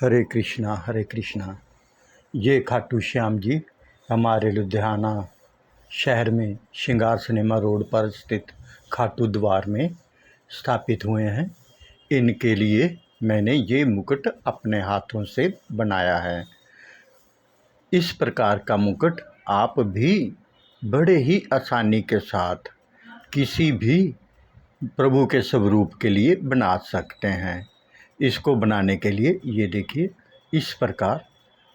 हरे कृष्णा। ये खाटू श्याम जी हमारे लुधियाना शहर में श्रृंगार सिनेमा रोड पर स्थित खाटू द्वार में स्थापित हुए हैं। इनके लिए मैंने ये मुकुट अपने हाथों से बनाया है। इस प्रकार का मुकुट आप भी बड़े ही आसानी के साथ किसी भी प्रभु के स्वरूप के लिए बना सकते हैं। इसको बनाने के लिए ये देखिए, इस प्रकार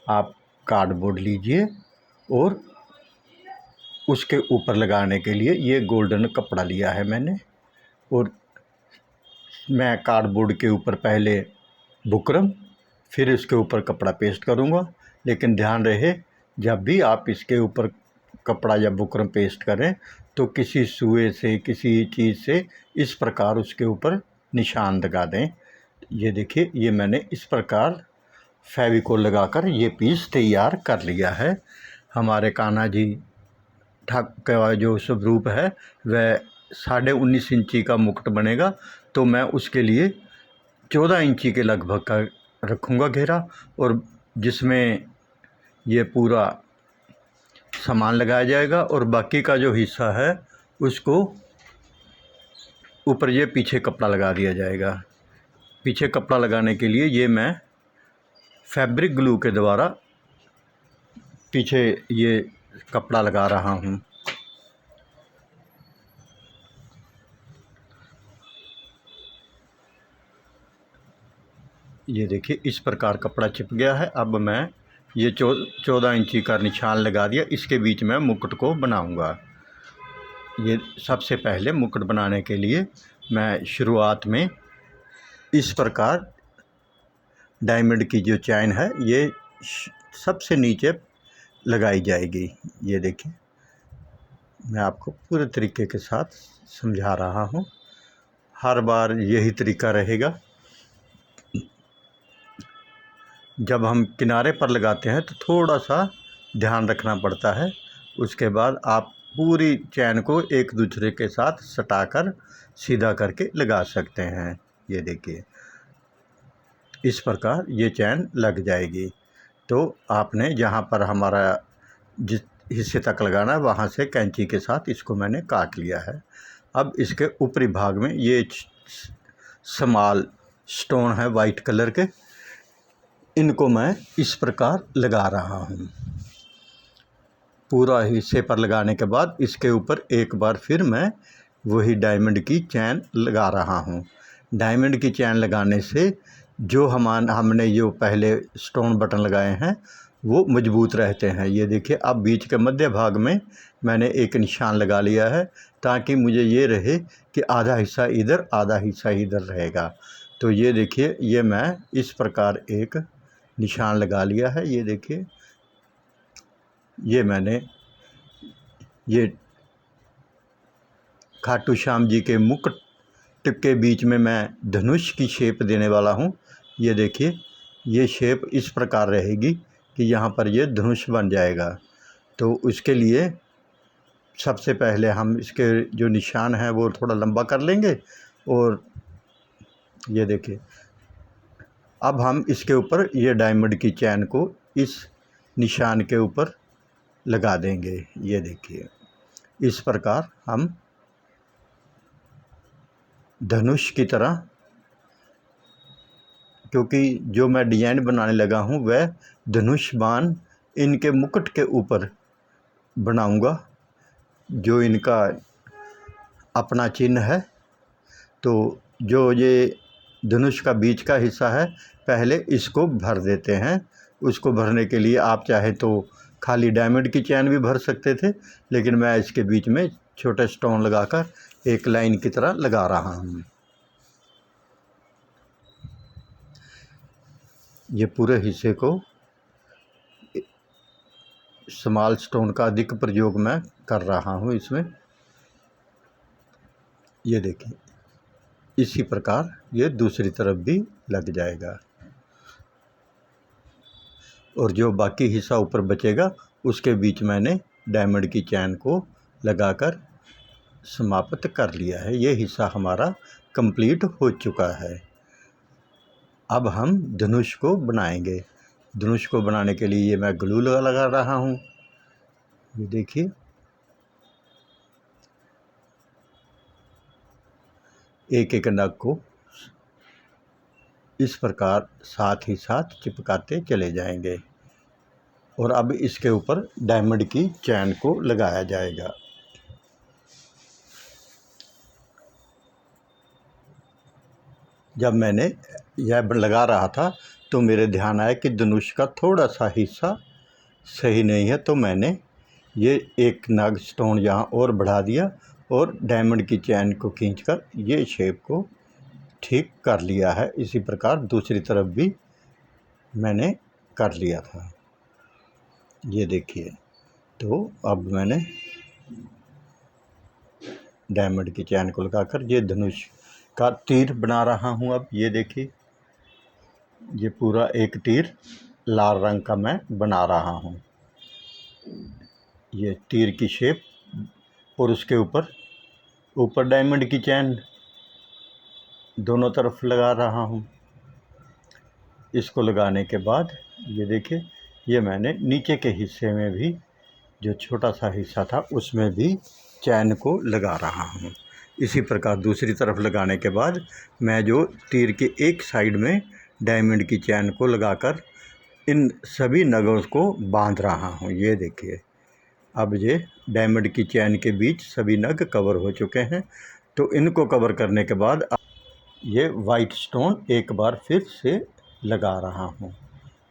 आप कार्डबोर्ड लीजिए और उसके ऊपर लगाने के लिए ये गोल्डन कपड़ा लिया है मैंने। और मैं कार्डबोर्ड के ऊपर पहले बुकरम, फिर इसके ऊपर कपड़ा पेस्ट करूँगा। लेकिन ध्यान रहे, जब भी आप इसके ऊपर कपड़ा या बुकरम पेस्ट करें तो किसी सुए से, किसी चीज़ से इस प्रकार उसके ऊपर निशान लगा दें। ये देखिए, ये मैंने इस प्रकार फेविकोल लगाकर ये पीस तैयार कर लिया है। हमारे कान्हा जी ठाकुर का जो स्वरूप है वह 19.5 इंची का मुकुट बनेगा, तो मैं उसके लिए 14 इंची के लगभग का रखूँगा घेरा, और जिसमें ये पूरा सामान लगाया जाएगा। और बाकी का जो हिस्सा है उसको ऊपर ये पीछे कपड़ा लगा दिया जाएगा। पीछे कपड़ा लगाने के लिए ये मैं फैब्रिक ग्लू के द्वारा पीछे ये कपड़ा लगा रहा हूँ। ये देखिए, इस प्रकार कपड़ा चिप गया है। अब मैं ये 14 इंची का निशान लगा दिया। इसके बीच में मुकुट को बनाऊंगा। ये सबसे पहले मुकुट बनाने के लिए मैं शुरुआत में इस प्रकार डायमंड की जो चैन है ये सबसे नीचे लगाई जाएगी। ये देखिए, मैं आपको पूरे तरीके के साथ समझा रहा हूँ। हर बार यही तरीका रहेगा। जब हम किनारे पर लगाते हैं तो थोड़ा सा ध्यान रखना पड़ता है। उसके बाद आप पूरी चैन को एक दूसरे के साथ सटाकर सीधा करके लगा सकते हैं। ये देखिए, इस प्रकार ये चैन लग जाएगी। तो आपने जहाँ पर हमारा जिस हिस्से तक लगाना है वहाँ से कैंची के साथ इसको मैंने काट लिया है। अब इसके ऊपरी भाग में ये स्मॉल स्टोन है वाइट कलर के, इनको मैं इस प्रकार लगा रहा हूँ। पूरा हिस्से पर लगाने के बाद इसके ऊपर एक बार फिर मैं वही डायमंड की चैन लगा रहा हूँ। डायमंड की चैन लगाने से जो हमने जो पहले स्टोन बटन लगाए हैं वो मजबूत रहते हैं। ये देखिए, अब बीच के मध्य भाग में मैंने एक निशान लगा लिया है, ताकि मुझे ये रहे कि आधा हिस्सा इधर, आधा हिस्सा इधर रहेगा। तो ये देखिए, ये मैं इस प्रकार एक निशान लगा लिया है। ये देखिए, ये मैंने ये खाटू श्याम जी के मुकुट के बीच में मैं धनुष की शेप देने वाला हूँ। ये देखिए, ये शेप इस प्रकार रहेगी कि यहाँ पर ये धनुष बन जाएगा। तो उसके लिए सबसे पहले हम इसके जो निशान है वो थोड़ा लंबा कर लेंगे। और ये देखिए, अब हम इसके ऊपर ये डायमंड की चैन को इस निशान के ऊपर लगा देंगे। ये देखिए, इस प्रकार हम धनुष की तरह, क्योंकि जो मैं डिजाइन बनाने लगा हूँ वह धनुष बाण इनके मुकुट के ऊपर बनाऊंगा, जो इनका अपना चिन्ह है। तो जो ये धनुष का बीच का हिस्सा है, पहले इसको भर देते हैं। उसको भरने के लिए आप चाहे तो खाली डायमंड की चैन भी भर सकते थे, लेकिन मैं इसके बीच में छोटे स्टोन लगाकर एक लाइन की तरह लगा रहा हूँ। ये पूरे हिस्से को स्मॉल स्टोन का अधिक प्रयोग मैं कर रहा हूँ इसमें। ये देखिए, इसी प्रकार ये दूसरी तरफ भी लग जाएगा। और जो बाकी हिस्सा ऊपर बचेगा उसके बीच मैंने डायमंड की चैन को लगाकर समाप्त कर लिया है। ये हिस्सा हमारा कंप्लीट हो चुका है। अब हम धनुष को बनाएंगे। धनुष को बनाने के लिए ये मैं ग्लू लगा रहा हूँ। ये देखिए, एक एक नग को इस प्रकार साथ ही साथ चिपकाते चले जाएंगे। और अब इसके ऊपर डायमंड की चैन को लगाया जाएगा। जब मैंने यह लगा रहा था तो मेरे ध्यान आया कि धनुष का थोड़ा सा हिस्सा सही नहीं है, तो मैंने ये एक नग स्टोन यहाँ और बढ़ा दिया और डायमंड की चैन को खींचकर ये शेप को ठीक कर लिया है। इसी प्रकार दूसरी तरफ भी मैंने कर लिया था। ये देखिए, तो अब मैंने डायमंड की चैन को लगाकर ये धनुष का तीर बना रहा हूँ। अब ये देखिए, ये पूरा एक तीर लाल रंग का मैं बना रहा हूँ। ये तीर की शेप और उसके ऊपर डायमंड की चैन दोनों तरफ लगा रहा हूँ। इसको लगाने के बाद ये देखिए, ये मैंने नीचे के हिस्से में भी जो छोटा सा हिस्सा था उसमें भी चैन को लगा रहा हूँ। इसी प्रकार दूसरी तरफ लगाने के बाद मैं जो तीर के एक साइड में डायमंड की चैन को लगाकर इन सभी नगों को बांध रहा हूँ। ये देखिए, अब ये डायमंड की चैन के बीच सभी नग कवर हो चुके हैं। तो इनको कवर करने के बाद ये वाइट स्टोन एक बार फिर से लगा रहा हूँ।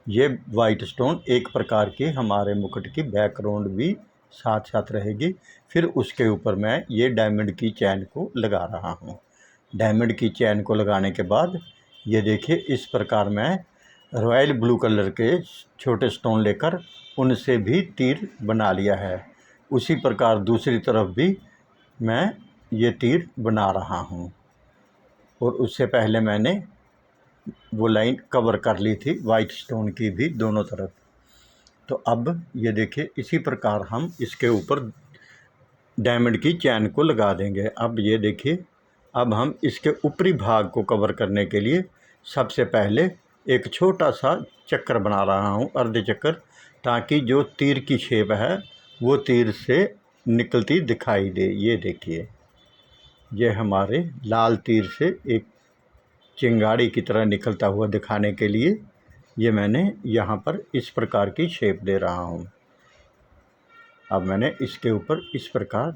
ये वाइट स्टोन एक प्रकार की हमारे मुकुट की बैकग्राउंड भी साथ साथ रहेगी। फिर उसके ऊपर मैं ये डायमंड की चैन को लगा रहा हूँ। डायमंड की चैन को लगाने के बाद ये देखिए, इस प्रकार मैं रॉयल ब्लू कलर के छोटे स्टोन लेकर उनसे भी तीर बना लिया है। उसी प्रकार दूसरी तरफ भी मैं ये तीर बना रहा हूँ। और उससे पहले मैंने वो लाइन कवर कर ली थी वाइट स्टोन की भी दोनों तरफ। तो अब ये देखिए, इसी प्रकार हम इसके ऊपर डायमंड की चैन को लगा देंगे। अब ये देखिए, अब हम इसके ऊपरी भाग को कवर करने के लिए सबसे पहले एक छोटा सा चक्कर बना रहा हूँ, अर्ध चक्कर, ताकि जो तीर की शेप है वो तीर से निकलती दिखाई दे। ये देखिए, ये हमारे लाल तीर से एक चिंगारी की तरह निकलता हुआ दिखाने के लिए ये मैंने यहाँ पर इस प्रकार की शेप दे रहा हूँ। अब मैंने इसके ऊपर इस प्रकार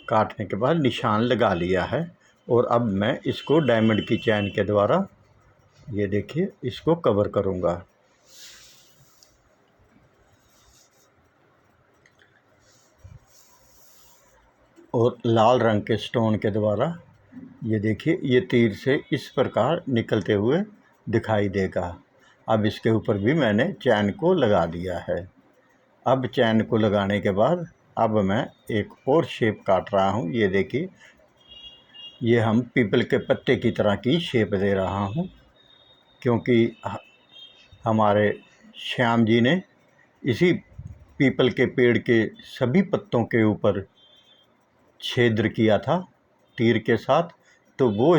काटने के बाद निशान लगा लिया है। और अब मैं इसको डायमंड की चैन के द्वारा ये देखिए इसको कवर करूँगा। और लाल रंग के स्टोन के द्वारा ये देखिए, ये तीर से इस प्रकार निकलते हुए दिखाई देगा। अब इसके ऊपर भी मैंने चैन को लगा दिया है। अब चैन को लगाने के बाद अब मैं एक और शेप काट रहा हूँ। ये देखिए, ये हम पीपल के पत्ते की तरह की शेप दे रहा हूँ, क्योंकि हमारे श्याम जी ने इसी पीपल के पेड़ के सभी पत्तों के ऊपर छिद्र किया था तीर के साथ। तो वो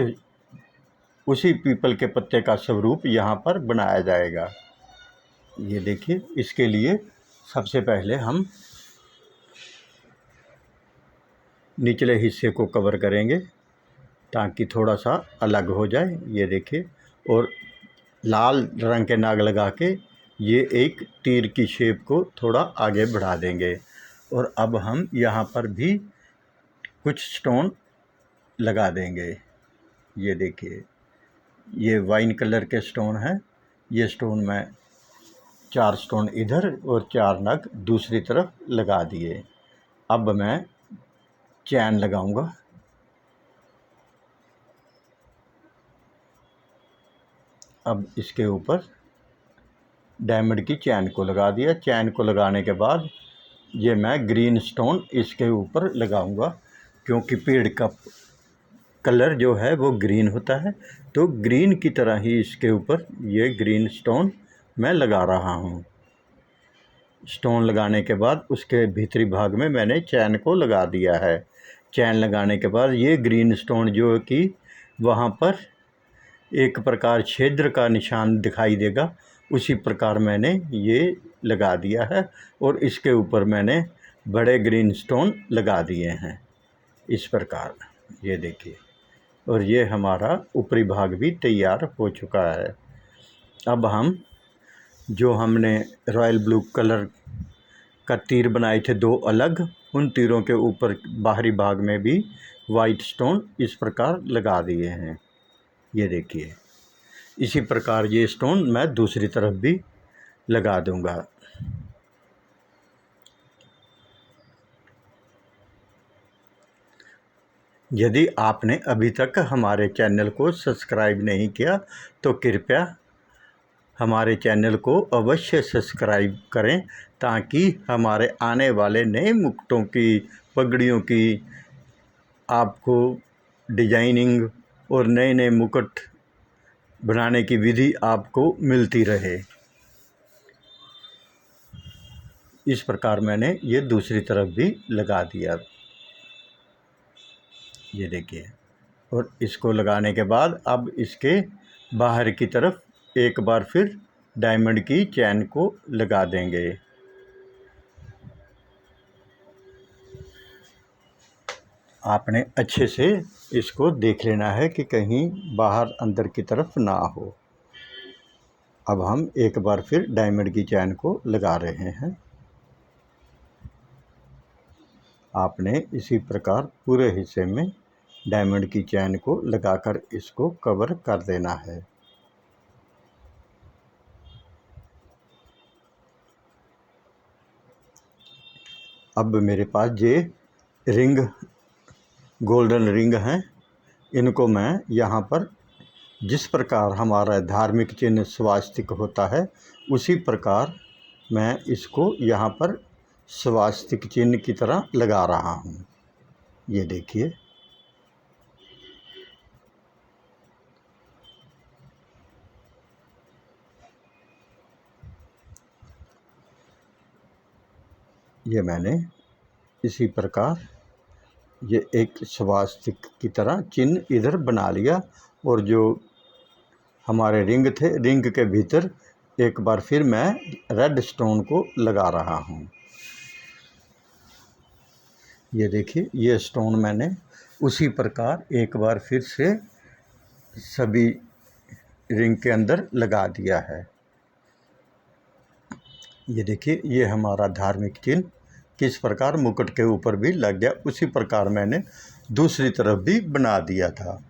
उसी पीपल के पत्ते का स्वरूप यहाँ पर बनाया जाएगा। ये देखिए, इसके लिए सबसे पहले हम निचले हिस्से को कवर करेंगे ताकि थोड़ा सा अलग हो जाए। ये देखिए, और लाल रंग के नाग लगा के ये एक तीर की शेप को थोड़ा आगे बढ़ा देंगे। और अब हम यहाँ पर भी कुछ स्टोन लगा देंगे। ये देखिए, ये वाइन कलर के स्टोन हैं। ये स्टोन मैं 4 स्टोन इधर और 4 नग दूसरी तरफ लगा दिए। अब मैं चैन लगाऊंगा। अब इसके ऊपर डायमंड की चैन को लगा दिया। चैन को लगाने के बाद ये मैं ग्रीन स्टोन इसके ऊपर लगाऊंगा, क्योंकि पेड़ का कलर जो है वो ग्रीन होता है। तो ग्रीन की तरह ही इसके ऊपर ये ग्रीन स्टोन मैं लगा रहा हूँ। स्टोन लगाने के बाद उसके भीतरी भाग में मैंने चैन को लगा दिया है। चैन लगाने के बाद ये ग्रीन स्टोन जो कि वहाँ पर एक प्रकार छिद्र का निशान दिखाई देगा, उसी प्रकार मैंने ये लगा दिया है और इसके ऊपर मैंने बड़े ग्रीन स्टोन लगा दिए हैं इस प्रकार, ये देखिए। और ये हमारा ऊपरी भाग भी तैयार हो चुका है। अब हम जो हमने रॉयल ब्लू कलर का तीर बनाए थे 2 अलग, उन तीरों के ऊपर बाहरी भाग में भी वाइट स्टोन इस प्रकार लगा दिए हैं, ये देखिए। इसी प्रकार ये स्टोन मैं दूसरी तरफ भी लगा दूंगा। यदि आपने अभी तक हमारे चैनल को सब्सक्राइब नहीं किया तो कृपया हमारे चैनल को अवश्य सब्सक्राइब करें, ताकि हमारे आने वाले नए मुकुटों की, पगड़ियों की आपको डिजाइनिंग और नए नए मुकुट बनाने की विधि आपको मिलती रहे। इस प्रकार मैंने ये दूसरी तरफ भी लगा दिया, ये देखिए। और इसको लगाने के बाद अब इसके बाहर की तरफ एक बार फिर डायमंड की चैन को लगा देंगे। आपने अच्छे से इसको देख लेना है कि कहीं बाहर अंदर की तरफ ना हो। अब हम एक बार फिर डायमंड की चैन को लगा रहे हैं। आपने इसी प्रकार पूरे हिस्से में डायमंड की चैन को लगाकर इसको कवर कर देना है। अब मेरे पास ये रिंग, गोल्डन रिंग हैं, इनको मैं यहाँ पर जिस प्रकार हमारा धार्मिक चिन्ह स्वास्तिक होता है उसी प्रकार मैं इसको यहाँ पर स्वास्तिक चिन्ह की तरह लगा रहा हूँ, ये देखिए। ये मैंने इसी प्रकार ये एक स्वास्तिक की तरह चिन्ह इधर बना लिया। और जो हमारे रिंग थे, रिंग के भीतर एक बार फिर मैं रेड स्टोन को लगा रहा हूँ, ये देखिए। ये स्टोन मैंने उसी प्रकार एक बार फिर से सभी रिंग के अंदर लगा दिया है, ये देखिए। ये हमारा धार्मिक चिन्ह किस प्रकार मुकुट के ऊपर भी लग गया, उसी प्रकार मैंने दूसरी तरफ भी बना दिया था।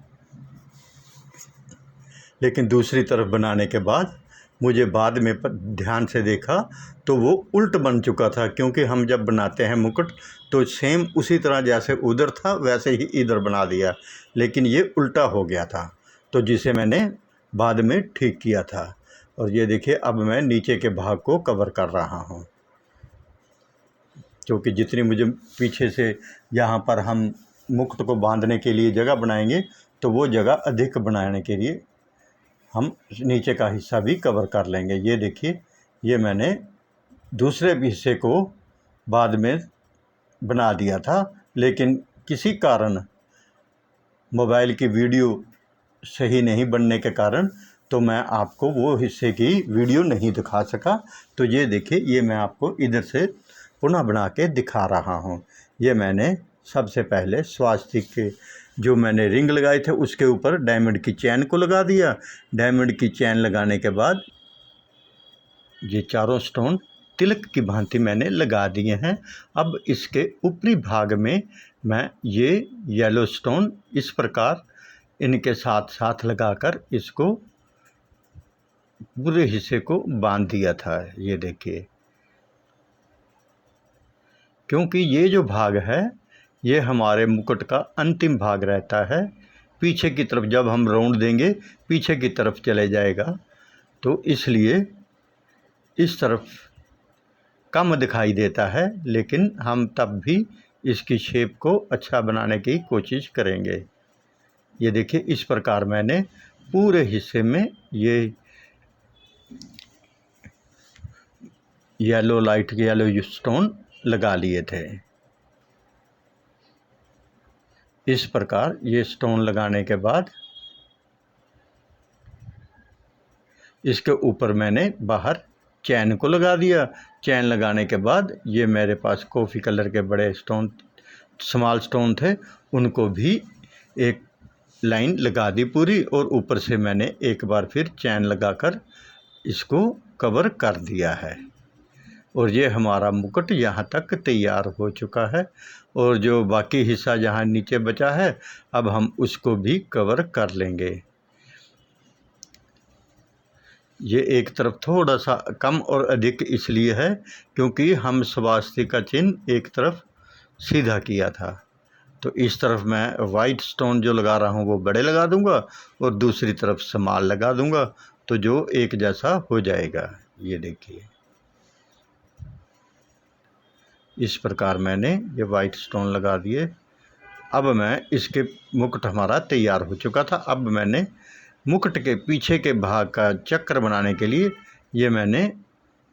लेकिन दूसरी तरफ बनाने के बाद मुझे बाद में ध्यान से देखा तो वो उल्ट बन चुका था, क्योंकि हम जब बनाते हैं मुकुट तो सेम उसी तरह जैसे उधर था वैसे ही इधर बना दिया, लेकिन ये उल्टा हो गया था, तो जिसे मैंने बाद में ठीक किया था। और ये देखिए, अब मैं नीचे के भाग को कवर कर रहा हूँ, क्योंकि जितनी मुझे पीछे से यहाँ पर हम मुकुट को बांधने के लिए जगह बनाएंगे तो वो जगह अधिक बनाने के लिए हम नीचे का हिस्सा भी कवर कर लेंगे। ये देखिए, ये मैंने दूसरे भी हिस्से को बाद में बना दिया था, लेकिन किसी कारण मोबाइल की वीडियो सही नहीं बनने के कारण तो मैं आपको वो हिस्से की वीडियो नहीं दिखा सका। तो ये देखिए, ये मैं आपको इधर से पुनः बना के दिखा रहा हूँ। ये मैंने सबसे पहले स्वास्तिक के जो मैंने रिंग लगाए थे उसके ऊपर डायमंड की चैन को लगा दिया। डायमंड की चैन लगाने के बाद ये चारों स्टोन तिलक की भांति मैंने लगा दिए हैं। अब इसके ऊपरी भाग में मैं ये येलो स्टोन इस प्रकार इनके साथ साथ लगाकर इसको पूरे हिस्से को बांध दिया था, ये देखिए। क्योंकि ये जो भाग है ये हमारे मुकुट का अंतिम भाग रहता है, पीछे की तरफ जब हम राउंड देंगे पीछे की तरफ चले जाएगा, तो इसलिए इस तरफ कम दिखाई देता है, लेकिन हम तब भी इसकी शेप को अच्छा बनाने की कोशिश करेंगे। ये देखिए, इस प्रकार मैंने पूरे हिस्से में ये येलो लाइट येलो स्टोन लगा लिए थे। इस प्रकार ये स्टोन लगाने के बाद इसके ऊपर मैंने बाहर चैन को लगा दिया। चैन लगाने के बाद ये मेरे पास कॉफ़ी कलर के बड़े स्टोन, स्मॉल स्टोन थे, उनको भी एक लाइन लगा दी पूरी, और ऊपर से मैंने एक बार फिर चैन लगाकर इसको कवर कर दिया है। और ये हमारा मुकुट यहाँ तक तैयार हो चुका है। और जो बाकी हिस्सा जहाँ नीचे बचा है, अब हम उसको भी कवर कर लेंगे। ये एक तरफ थोड़ा सा कम और अधिक इसलिए है क्योंकि हम स्वास्तिक का चिन्ह एक तरफ सीधा किया था। तो इस तरफ मैं वाइट स्टोन जो लगा रहा हूँ वो बड़े लगा दूंगा और दूसरी तरफ स्मॉल लगा दूंगा, तो जो एक जैसा हो जाएगा। ये देखिए, इस प्रकार मैंने ये वाइट स्टोन लगा दिए। अब मैं इसके मुकुट हमारा तैयार हो चुका था। अब मैंने मुकुट के पीछे के भाग का चक्र बनाने के लिए ये मैंने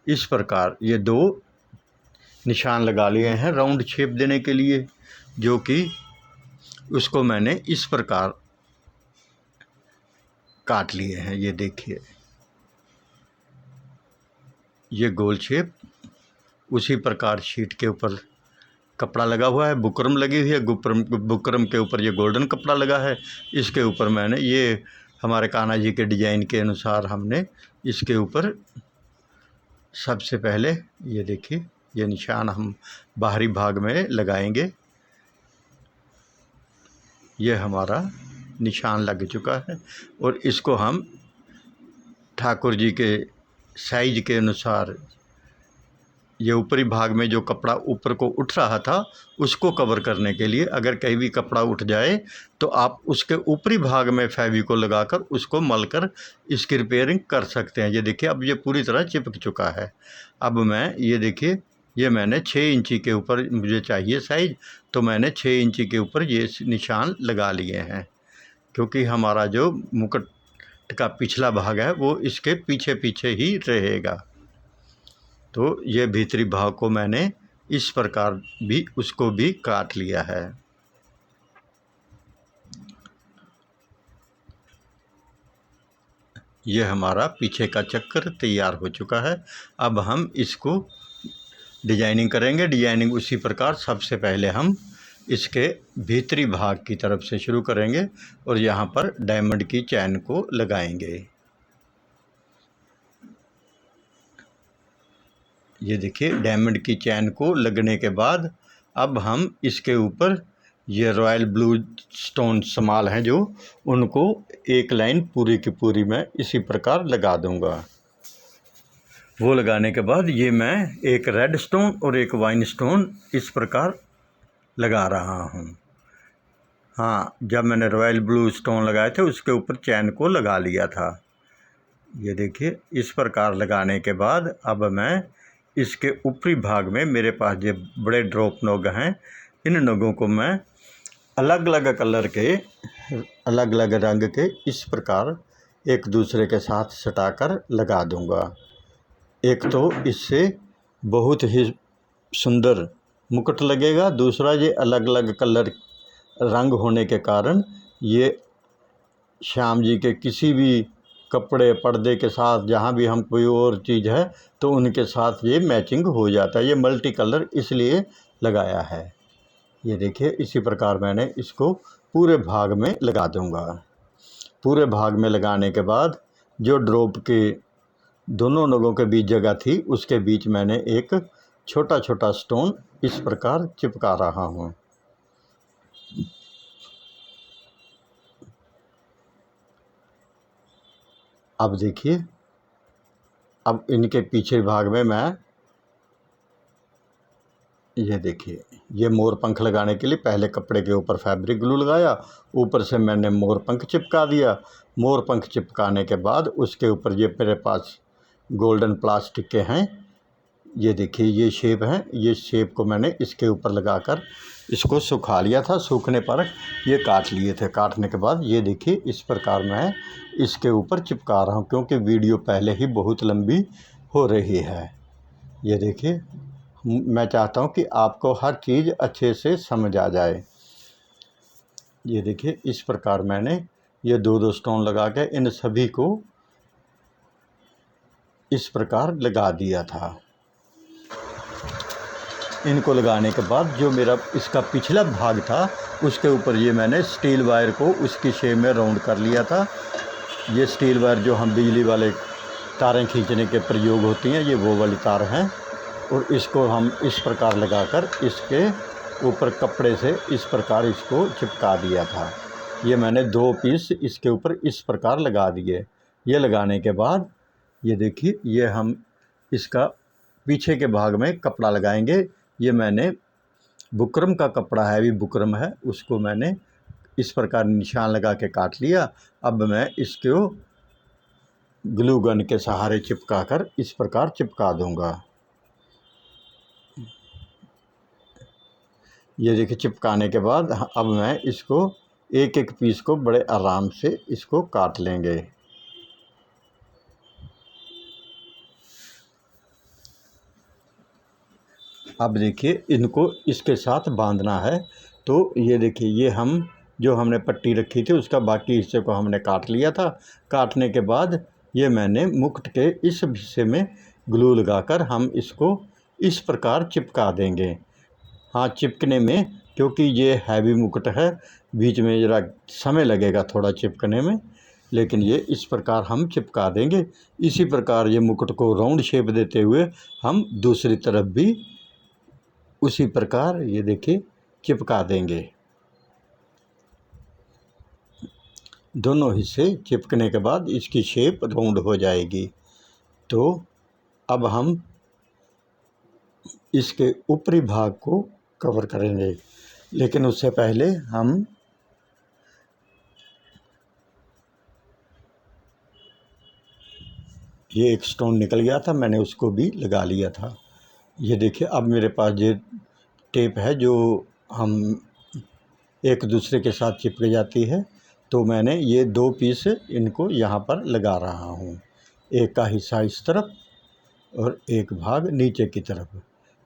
इस प्रकार ये 2 निशान लगा लिए हैं राउंड शेप देने के लिए, जो कि उसको मैंने इस प्रकार काट लिए हैं। ये देखिए, ये गोल शेप, उसी प्रकार शीट के ऊपर कपड़ा लगा हुआ है, बुकरम लगी हुई है, बुकरम के ऊपर ये गोल्डन कपड़ा लगा है। इसके ऊपर मैंने ये हमारे कान्हा जी के डिजाइन के अनुसार हमने इसके ऊपर सबसे पहले ये देखिए, ये निशान हम बाहरी भाग में लगाएंगे। ये हमारा निशान लग चुका है और इसको हम ठाकुर जी के साइज के अनुसार, ये ऊपरी भाग में जो कपड़ा ऊपर को उठ रहा था उसको कवर करने के लिए, अगर कहीं भी कपड़ा उठ जाए तो आप उसके ऊपरी भाग में फेविकोल लगाकर उसको मलकर इसकी रिपेयरिंग कर सकते हैं। ये देखिए, अब ये पूरी तरह चिपक चुका है। अब मैं ये देखिए, ये मैंने 6 इंची के ऊपर मुझे चाहिए साइज, तो मैंने 6 इंची के ऊपर ये निशान लगा लिए हैं, क्योंकि हमारा जो मुकुट का पिछला भाग है वो इसके पीछे पीछे ही रहेगा। तो ये भीतरी भाग को मैंने इस प्रकार भी उसको भी काट लिया है। ये हमारा पीछे का चक्कर तैयार हो चुका है। अब हम इसको डिजाइनिंग करेंगे। डिजाइनिंग उसी प्रकार सबसे पहले हम इसके भीतरी भाग की तरफ से शुरू करेंगे और यहाँ पर डायमंड की चैन को लगाएंगे। ये देखिए, डायमंड की चैन को लगने के बाद अब हम इसके ऊपर ये रॉयल ब्लू स्टोन स्मॉल हैं जो, उनको एक लाइन पूरी की पूरी मैं इसी प्रकार लगा दूंगा। वो लगाने के बाद ये मैं एक रेड स्टोन और एक वाइन स्टोन इस प्रकार लगा रहा हूँ। हाँ, जब मैंने रॉयल ब्लू स्टोन लगाए थे उसके ऊपर चैन को लगा लिया था। ये देखिए, इस प्रकार लगाने के बाद अब मैं इसके ऊपरी भाग में, मेरे पास ये बड़े ड्रॉप नोग हैं, इन नोगों को मैं अलग अलग कलर के, अलग अलग रंग के इस प्रकार एक दूसरे के साथ सटाकर लगा दूंगा। एक तो इससे बहुत ही सुंदर मुकुट लगेगा, दूसरा ये अलग अलग कलर रंग होने के कारण ये श्याम जी के किसी भी कपड़े पर्दे के साथ, जहाँ भी हम कोई और चीज़ है तो उनके साथ ये मैचिंग हो जाता है। ये मल्टी कलर इसलिए लगाया है। ये देखिए, इसी प्रकार मैंने इसको पूरे भाग में लगा दूंगा। पूरे भाग में लगाने के बाद जो ड्रॉप के दोनों नोगों के बीच जगह थी उसके बीच मैंने एक छोटा छोटा स्टोन इस प्रकार चिपका रहा हूँ। अब देखिए, अब इनके पीछे भाग में मैं ये देखिए, ये मोर पंख लगाने के लिए पहले कपड़े के ऊपर फैब्रिक ग्लू लगाया, ऊपर से मैंने मोर पंख चिपका दिया। मोर पंख चिपकाने के बाद उसके ऊपर ये मेरे पास गोल्डन प्लास्टिक के हैं, ये देखिए ये शेप हैं, ये शेप को मैंने इसके ऊपर लगाकर इसको सुखा लिया था। सूखने पर ये काट लिए थे। काटने के बाद ये देखिए, इस प्रकार मैं इसके ऊपर चिपका रहा हूँ, क्योंकि वीडियो पहले ही बहुत लंबी हो रही है। ये देखिए, मैं चाहता हूँ कि आपको हर चीज़ अच्छे से समझ आ जाए। ये देखिए, इस प्रकार मैंने ये 2-2 स्टोन लगा के इन सभी को इस प्रकार लगा दिया था। इनको लगाने के बाद जो मेरा इसका पिछला भाग था उसके ऊपर ये मैंने स्टील वायर को उसकी शेप में राउंड कर लिया था। ये स्टील वायर जो हम बिजली वाले तारें खींचने के प्रयोग होती हैं, ये वो वाली तार हैं। और इसको हम इस प्रकार लगाकर इसके ऊपर कपड़े से इस प्रकार इसको चिपका दिया था। ये मैंने 2 पीस इसके ऊपर इस प्रकार लगा दिए। ये लगाने के बाद ये देखिए, ये हम इसका पीछे के भाग में कपड़ा लगाएंगे। ये मैंने बुकरम का कपड़ा है, अभी बुकरम है, उसको मैंने इस प्रकार निशान लगा के काट लिया। अब मैं इसको ग्लू गन के सहारे चिपका कर इस प्रकार चिपका दूंगा। ये देखिए, चिपकाने के बाद अब मैं इसको एक एक पीस को बड़े आराम से इसको काट लेंगे। अब देखिए, इनको इसके साथ बांधना है। तो ये देखिए, ये हम जो हमने पट्टी रखी थी उसका बाकी हिस्से को हमने काट लिया था। काटने के बाद ये मैंने मुकुट के इस हिस्से में ग्लू लगाकर हम इसको इस प्रकार चिपका देंगे। हाँ, चिपकने में, क्योंकि ये हैवी मुकुट है, बीच में ज़रा समय लगेगा थोड़ा चिपकने में, लेकिन ये इस प्रकार हम चिपका देंगे। इसी प्रकार ये मुकुट को राउंड शेप देते हुए हम दूसरी तरफ भी उसी प्रकार ये देखिए चिपका देंगे। दोनों हिस्से चिपकने के बाद इसकी शेप राउंड हो जाएगी। तो अब हम इसके ऊपरी भाग को कवर करेंगे, लेकिन उससे पहले हम ये एक स्टोन निकल गया था, मैंने उसको भी लगा लिया था। ये देखिए, अब मेरे पास ये टेप है जो हम एक दूसरे के साथ चिपक जाती है। तो मैंने ये 2 पीस इनको यहाँ पर लगा रहा हूँ, एक का हिस्सा इस तरफ और एक भाग नीचे की तरफ।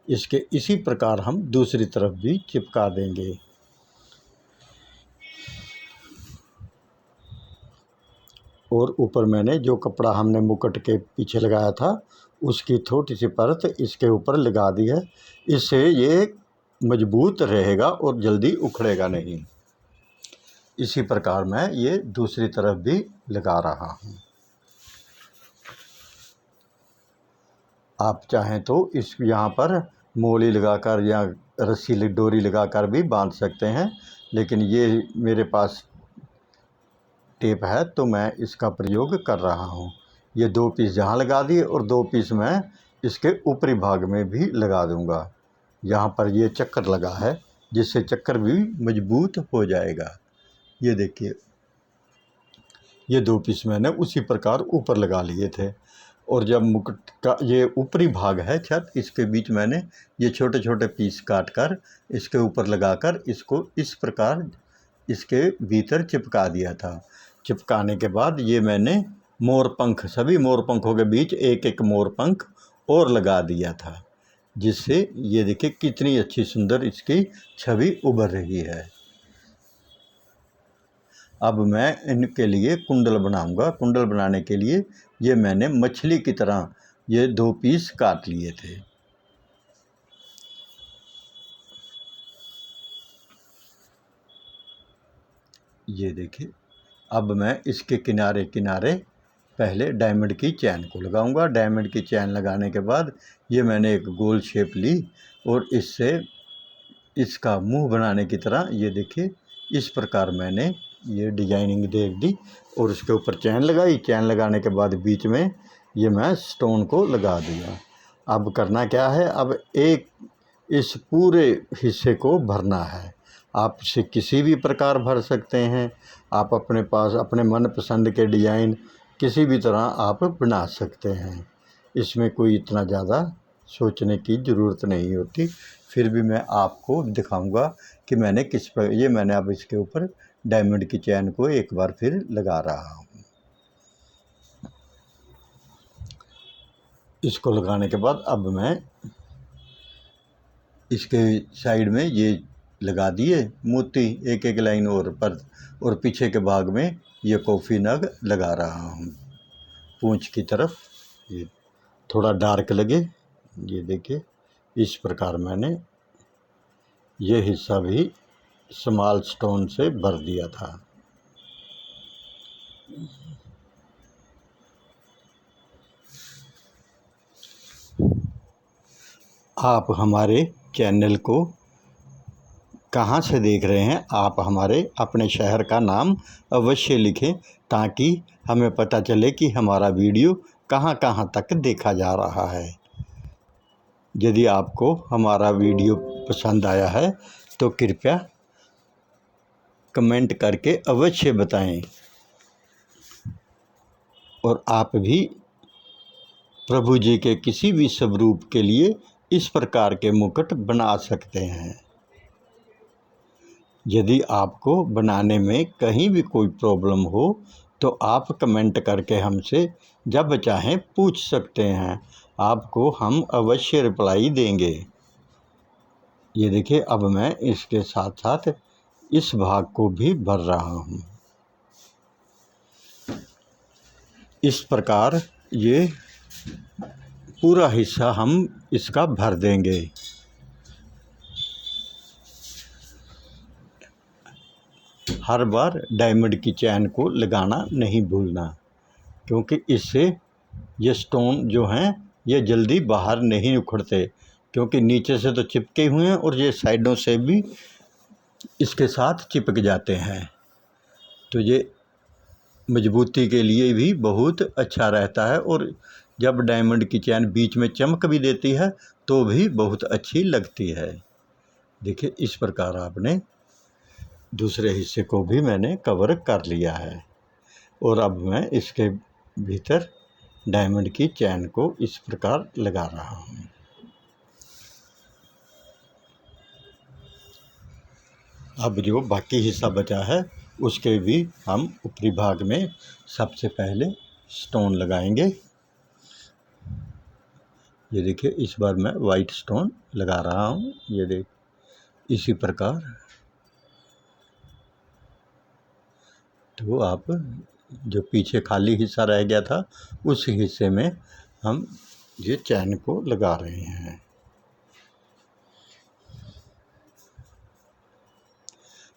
इसके इसी प्रकार हम दूसरी तरफ भी चिपका देंगे। और ऊपर मैंने जो कपड़ा हमने मुकुट के पीछे लगाया था उसकी थोड़ी सी परत इसके ऊपर लगा दी है। इससे ये मजबूत रहेगा और जल्दी उखड़ेगा नहीं। इसी प्रकार मैं ये दूसरी तरफ भी लगा रहा हूँ। आप चाहें तो इस यहाँ पर मोली लगाकर या रस्सी डोरी लगाकर भी बांध सकते हैं, लेकिन ये मेरे पास टेप है तो मैं इसका प्रयोग कर रहा हूँ। ये 2 पीस यहाँ लगा दिए और 2 पीस मैं इसके ऊपरी भाग में भी लगा दूँगा। यहाँ पर ये चक्कर लगा है, जिससे चक्कर भी मजबूत हो जाएगा। ये देखिए, ये 2 पीस मैंने उसी प्रकार ऊपर लगा लिए थे। और जब मुकुट का ये ऊपरी भाग है छत, इसके बीच मैंने ये छोटे छोटे पीस काट कर इसके ऊपर लगाकर इसको इस प्रकार इसके भीतर चिपका दिया था। चिपकाने के बाद ये मैंने मोर पंख, सभी मोर पंखों के बीच एक एक मोर पंख और लगा दिया था, जिससे ये देखिए कितनी अच्छी सुंदर इसकी छवि उभर रही है। अब मैं इनके लिए कुंडल बनाऊंगा। कुंडल बनाने के लिए ये मैंने मछली की तरह ये 2 पीस काट लिए थे। ये देखिए, अब मैं इसके किनारे किनारे पहले डायमंड की चैन को लगाऊंगा। डायमंड की चैन लगाने के बाद ये मैंने एक गोल शेप ली और इससे इसका मुंह बनाने की तरह ये देखिए इस प्रकार मैंने ये डिजाइनिंग दे दी और उसके ऊपर चैन लगाई। चैन लगाने के बाद बीच में ये मैं स्टोन को लगा दिया। अब करना क्या है, अब एक इस पूरे हिस्से को भरना है। आप इसे किसी भी प्रकार भर सकते हैं। आप अपने पास अपने मनपसंद के डिज़ाइन किसी भी तरह आप बना सकते हैं। इसमें कोई इतना ज़्यादा सोचने की ज़रूरत नहीं होती। फिर भी मैं आपको दिखाऊंगा कि मैंने किस पर ये मैंने अब इसके ऊपर डायमंड की चैन को एक बार फिर लगा रहा हूँ। इसको लगाने के बाद अब मैं इसके साइड में ये लगा दिए मोती एक एक लाइन और पीछे के भाग में ये कॉफ़ी नग लगा रहा हूँ पूंछ की तरफ। ये थोड़ा डार्क लगे, ये देखिए इस प्रकार मैंने ये हिस्सा भी स्मॉल स्टोन से भर दिया था। आप हमारे चैनल को कहाँ से देख रहे हैं, आप हमारे अपने शहर का नाम अवश्य लिखें ताकि हमें पता चले कि हमारा वीडियो कहाँ कहाँ तक देखा जा रहा है। यदि आपको हमारा वीडियो पसंद आया है तो कृपया कमेंट करके अवश्य बताएं। और आप भी प्रभु जी के किसी भी स्वरूप के लिए इस प्रकार के मुकुट बना सकते हैं। यदि आपको बनाने में कहीं भी कोई प्रॉब्लम हो तो आप कमेंट करके हमसे जब चाहें पूछ सकते हैं, आपको हम अवश्य रिप्लाई देंगे। ये देखिए अब मैं इसके साथ साथ इस भाग को भी भर रहा हूँ। इस प्रकार ये पूरा हिस्सा हम इसका भर देंगे। हर बार डायमंड की चैन को लगाना नहीं भूलना, क्योंकि इससे ये स्टोन जो हैं ये जल्दी बाहर नहीं उखड़ते, क्योंकि नीचे से तो चिपके हुए हैं और ये साइडों से भी इसके साथ चिपक जाते हैं। तो ये मजबूती के लिए भी बहुत अच्छा रहता है, और जब डायमंड की चैन बीच में चमक भी देती है तो भी बहुत अच्छी लगती है। देखिए इस प्रकार आपने दूसरे हिस्से को भी मैंने कवर कर लिया है, और अब मैं इसके भीतर डायमंड की चैन को इस प्रकार लगा रहा हूँ। अब जो बाकी हिस्सा बचा है उसके भी हम ऊपरी भाग में सबसे पहले स्टोन लगाएंगे। ये देखिए इस बार मैं वाइट स्टोन लगा रहा हूँ। ये देख इसी प्रकार तो आप जो पीछे खाली हिस्सा रह गया था उस हिस्से में हम ये चैन को लगा रहे हैं।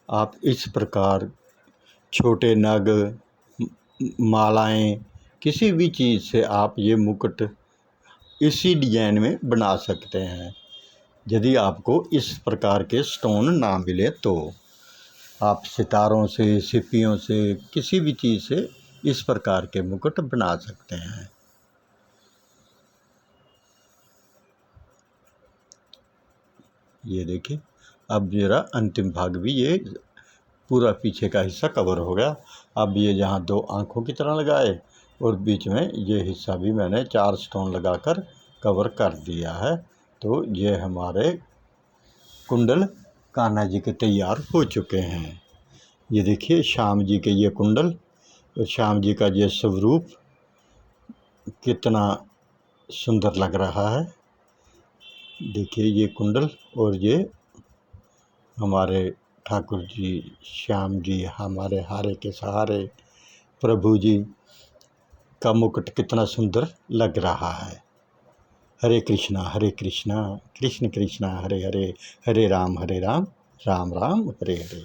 आप इस प्रकार छोटे नग, मालाएं, किसी भी चीज़ से आप ये मुकुट इसी डिजाइन में बना सकते हैं। यदि आपको इस प्रकार के स्टोन ना मिले तो आप सितारों से, सिप्पियों से, किसी भी चीज़ से इस प्रकार के मुकुट बना सकते हैं। ये देखिए अब मेरा अंतिम भाग भी ये पूरा पीछे का हिस्सा कवर हो गया। अब ये जहाँ दो आँखों की तरह लगाए और बीच में ये हिस्सा भी मैंने 4 स्टोन लगाकर कवर कर दिया है। तो ये हमारे कुंडल कान्हा जी के तैयार हो चुके हैं। ये देखिए श्याम जी के ये कुंडल और श्याम जी का ये स्वरूप कितना सुंदर लग रहा है। देखिए ये कुंडल और ये हमारे ठाकुर जी श्याम जी, हमारे हारे के सहारे प्रभु जी का मुकुट कितना सुंदर लग रहा है। हरे कृष्णा कृष्ण कृष्ण हरे हरे, हरे राम राम राम हरे हरे।